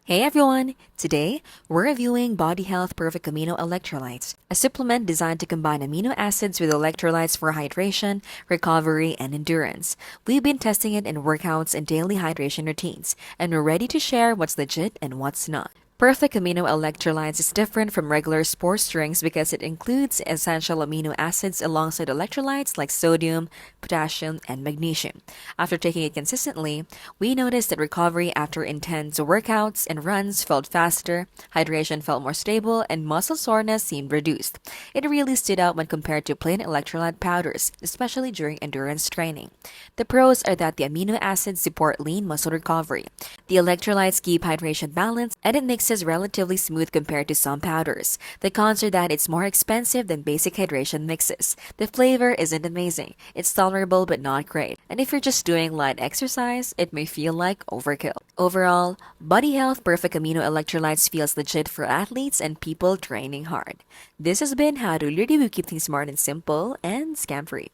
Hey everyone! Today, we're reviewing BodyHealth PerfectAmino Electrolytes, a supplement designed to combine amino acids with electrolytes for hydration, recovery, and endurance. We've been testing it in workouts and daily hydration routines, and we're ready to share what's legit and what's not. Perfect Amino Electrolytes is different from regular sports drinks because it includes essential amino acids alongside electrolytes like sodium, potassium, and magnesium. After taking it consistently, we noticed that recovery after intense workouts and runs felt faster, hydration felt more stable, and muscle soreness seemed reduced. It really stood out when compared to plain electrolyte powders, especially during endurance training. The pros are that the amino acids support lean muscle recovery. The electrolytes keep hydration balanced, and it mixes relatively smooth compared to some powders. The cons are that it's more expensive than basic hydration mixes. The flavor isn't amazing. It's tolerable but not great. And if you're just doing light exercise, it may feel like overkill. Overall, BodyHealth PerfectAmino Electrolytes feels legit for athletes and people training hard. This has been how to really keep things smart and simple and scam-free.